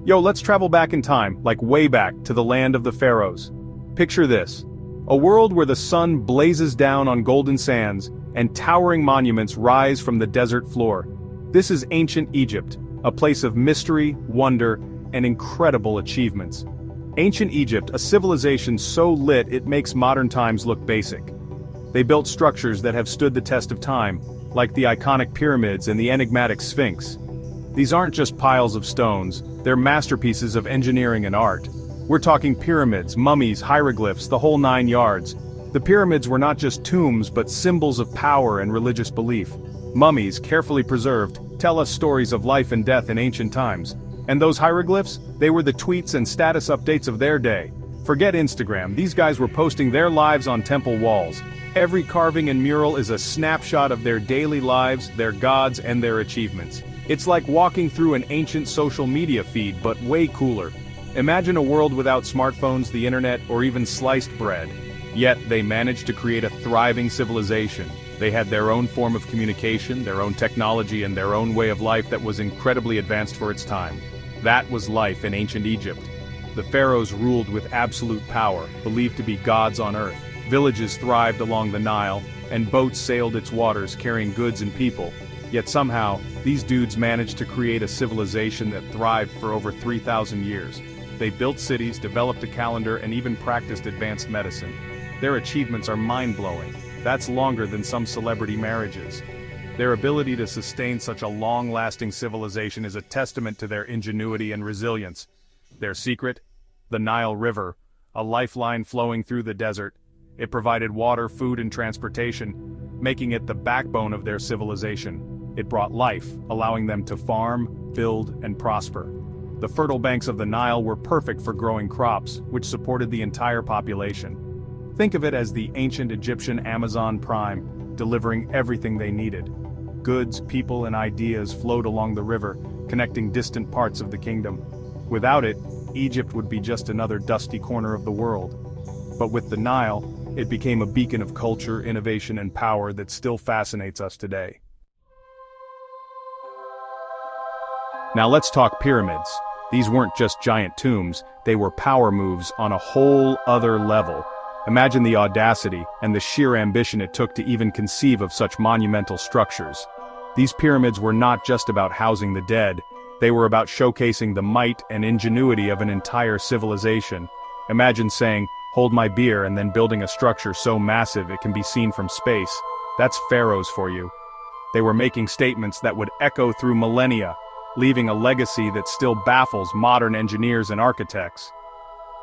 Yo, let's travel back in time, like way back, to the land of the Pharaohs. Picture this. A world where the sun blazes down on golden sands, and towering monuments rise from the desert floor. This is ancient Egypt, a place of mystery, wonder, and incredible achievements. Ancient Egypt, a civilization so lit it makes modern times look basic. They built structures that have stood the test of time, like the iconic pyramids and the enigmatic Sphinx. These aren't just piles of stones, they're masterpieces of engineering and art. We're talking pyramids, mummies, hieroglyphs, the whole 9 yards. The pyramids were not just tombs but symbols of power and religious belief. Mummies, carefully preserved, tell us stories of life and death in ancient times. And those hieroglyphs, they were the tweets and status updates of their day. Forget Instagram, these guys were posting their lives on temple walls. Every carving and mural is a snapshot of their daily lives, their gods, and their achievements. It's like walking through an ancient social media feed, but way cooler. Imagine a world without smartphones, the internet, or even sliced bread. Yet, they managed to create a thriving civilization. They had their own form of communication, their own technology, and their own way of life that was incredibly advanced for its time. That was life in ancient Egypt. The pharaohs ruled with absolute power, believed to be gods on earth. Villages thrived along the Nile, and boats sailed its waters carrying goods and people. Yet somehow, these dudes managed to create a civilization that thrived for over 3,000 years. They built cities, developed a calendar, and even practiced advanced medicine. Their achievements are mind-blowing. That's longer than some celebrity marriages. Their ability to sustain such a long-lasting civilization is a testament to their ingenuity and resilience. Their secret? The Nile River, a lifeline flowing through the desert. It provided water, food, and transportation, making it the backbone of their civilization. It brought life, allowing them to farm, build, and prosper. The fertile banks of the Nile were perfect for growing crops, which supported the entire population. Think of it as the ancient Egyptian Amazon Prime, delivering everything they needed. Goods, people, and ideas flowed along the river, connecting distant parts of the kingdom. Without it, Egypt would be just another dusty corner of the world. But with the Nile, it became a beacon of culture, innovation, and power that still fascinates us today. Now let's talk pyramids. These weren't just giant tombs, they were power moves on a whole other level. Imagine the audacity and the sheer ambition it took to even conceive of such monumental structures. These pyramids were not just about housing the dead, they were about showcasing the might and ingenuity of an entire civilization. Imagine saying, "Hold my beer," and then building a structure so massive it can be seen from space. That's pharaohs for you. They were making statements that would echo through millennia, leaving a legacy that still baffles modern engineers and architects.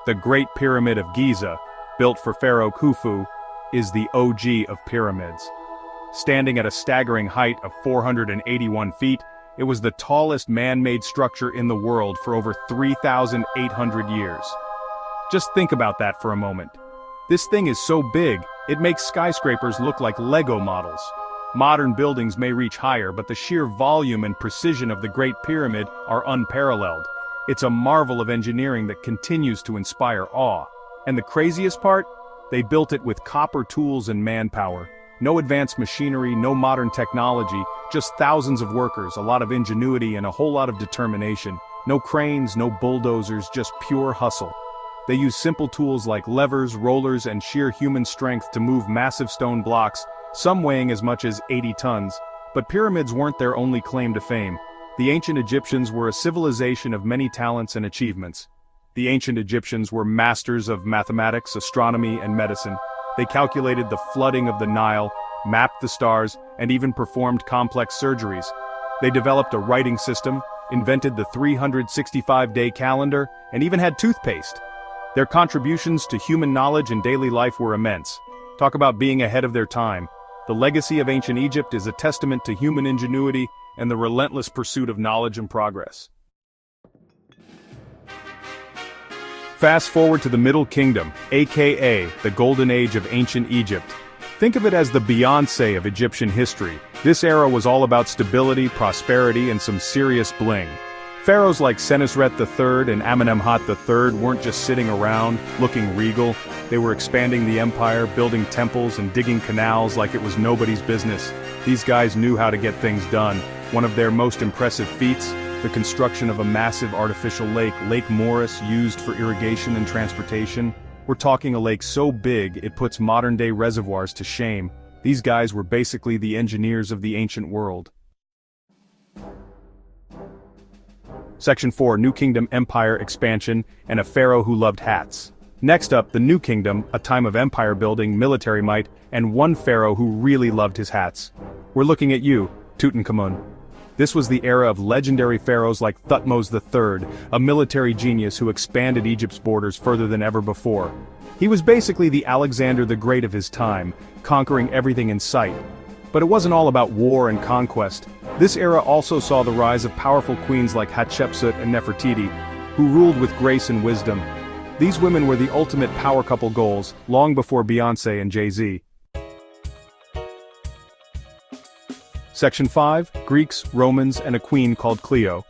The Great Pyramid of Giza, built for Pharaoh Khufu, is the OG of pyramids. Standing at a staggering height of 481 feet, it was the tallest man-made structure in the world for over 3,800 years. Just think about that for a moment. This thing is so big, it makes skyscrapers look like Lego models. Modern buildings may reach higher, but the sheer volume and precision of the Great Pyramid are unparalleled. It's a marvel of engineering that continues to inspire awe. And the craziest part? They built it with copper tools and manpower. No advanced machinery, no modern technology, just thousands of workers, a lot of ingenuity, and a whole lot of determination. No cranes, no bulldozers, just pure hustle. They use simple tools like levers, rollers, and sheer human strength to move massive stone blocks, some weighing as much as 80 tons. But pyramids weren't their only claim to fame. The ancient Egyptians were a civilization of many talents and achievements. The ancient Egyptians were masters of mathematics, astronomy, and medicine. They calculated the flooding of the Nile, mapped the stars, and even performed complex surgeries. They developed a writing system, invented the 365-day calendar, and even had toothpaste. Their contributions to human knowledge and daily life were immense. Talk about being ahead of their time. The legacy of ancient Egypt is a testament to human ingenuity and the relentless pursuit of knowledge and progress. Fast forward to the Middle Kingdom, aka the Golden Age of ancient Egypt. Think of it as the Beyoncé of Egyptian history. This era was all about stability, prosperity, and some serious bling. Pharaohs like Senusret III and Amenemhat III weren't just sitting around, looking regal. They were expanding the empire, building temples, and digging canals like it was nobody's business. These guys knew how to get things done. One of their most impressive feats? the construction of a massive artificial lake, Lake Morris, used for irrigation and transportation. We're talking a lake so big it puts modern-day reservoirs to shame. These guys were basically the engineers of the ancient world. Section 4, New Kingdom Empire Expansion and a Pharaoh who loved hats. Next up, the New Kingdom, a time of empire building, military might, and one pharaoh who really loved his hats. We're looking at you, Tutankhamun. This was the era of legendary pharaohs like Thutmose III, a military genius who expanded Egypt's borders further than ever before. He was basically the Alexander the Great of his time, conquering everything in sight. But it wasn't all about war and conquest. This era also saw the rise of powerful queens like Hatshepsut and Nefertiti, who ruled with grace and wisdom. These women were the ultimate power couple goals, long before Beyoncé and Jay-Z. Section 5, Greeks, Romans, and a queen called Cleo.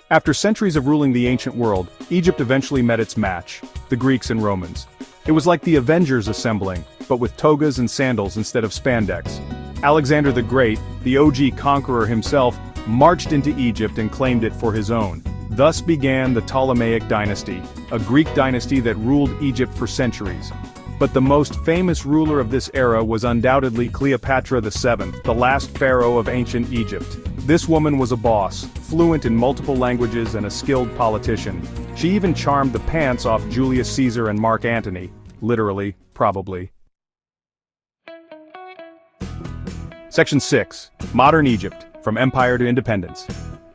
After centuries of ruling the ancient world, Egypt eventually met its match, the Greeks and Romans. It was like the Avengers assembling, but with togas and sandals instead of spandex. Alexander the Great, the OG conqueror himself, marched into Egypt and claimed it for his own. Thus began the Ptolemaic dynasty, a Greek dynasty that ruled Egypt for centuries. But the most famous ruler of this era was undoubtedly Cleopatra VII, the last pharaoh of ancient Egypt. This woman was a boss, fluent in multiple languages and a skilled politician. She even charmed the pants off Julius Caesar and Mark Antony. Literally, probably. Section 6, Modern Egypt, from Empire to Independence.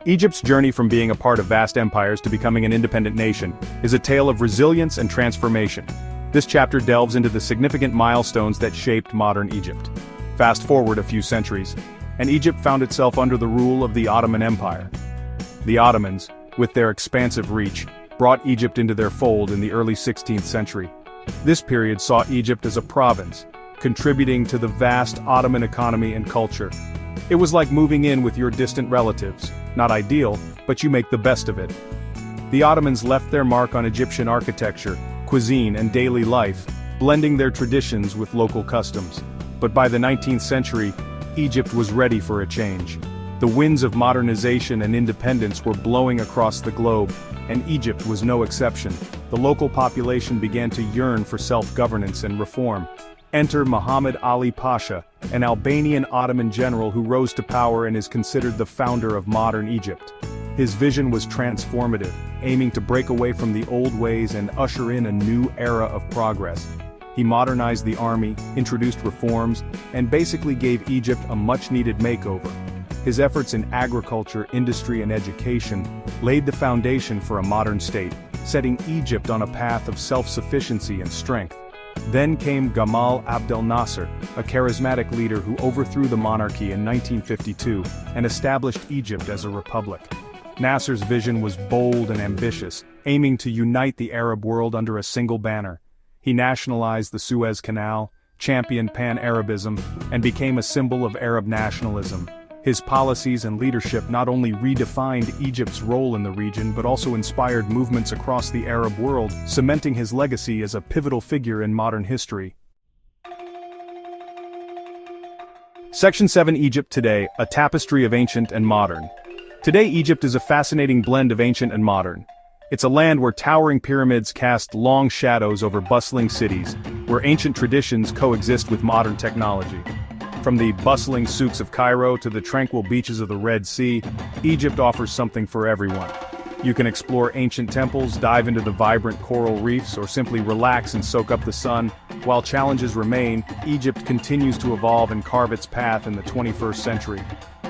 Egypt's journey from being a part of vast empires to becoming an independent nation is a tale of resilience and transformation. This chapter delves into the significant milestones that shaped modern Egypt. Fast forward a few centuries, and Egypt found itself under the rule of the Ottoman Empire. The Ottomans, with their expansive reach, brought Egypt into their fold in the early 16th century. This period saw Egypt as a province, contributing to the vast Ottoman economy and culture. It was like moving in with your distant relatives. Not ideal, but you make the best of it. The Ottomans left their mark on Egyptian architecture, cuisine, and daily life, blending their traditions with local customs. But by the 19th century, Egypt was ready for a change. The winds of modernization and independence were blowing across the globe, and Egypt was no exception. The local population began to yearn for self-governance and reform. Enter Muhammad Ali Pasha, an Albanian Ottoman general who rose to power and is considered the founder of modern Egypt. His vision was transformative, aiming to break away from the old ways and usher in a new era of progress. He modernized the army, introduced reforms, and basically gave Egypt a much-needed makeover. His efforts in agriculture, industry, and education laid the foundation for a modern state, setting Egypt on a path of self-sufficiency and strength. Then came Gamal Abdel Nasser, a charismatic leader who overthrew the monarchy in 1952 and established Egypt as a republic. Nasser's vision was bold and ambitious, aiming to unite the Arab world under a single banner. He nationalized the Suez Canal, championed Pan-Arabism, and became a symbol of Arab nationalism. His policies and leadership not only redefined Egypt's role in the region but also inspired movements across the Arab world, cementing his legacy as a pivotal figure in modern history. Section 7, Egypt Today, a tapestry of ancient and modern. Today Egypt is a fascinating blend of ancient and modern. It's a land where towering pyramids cast long shadows over bustling cities, where ancient traditions coexist with modern technology. From the bustling souks of Cairo to the tranquil beaches of the Red Sea, Egypt offers something for everyone. You can explore ancient temples, dive into the vibrant coral reefs, or simply relax and soak up the sun. While challenges remain, Egypt continues to evolve and carve its path in the 21st century.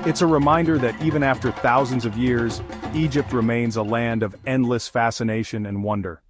It's a reminder that even after thousands of years, Egypt remains a land of endless fascination and wonder.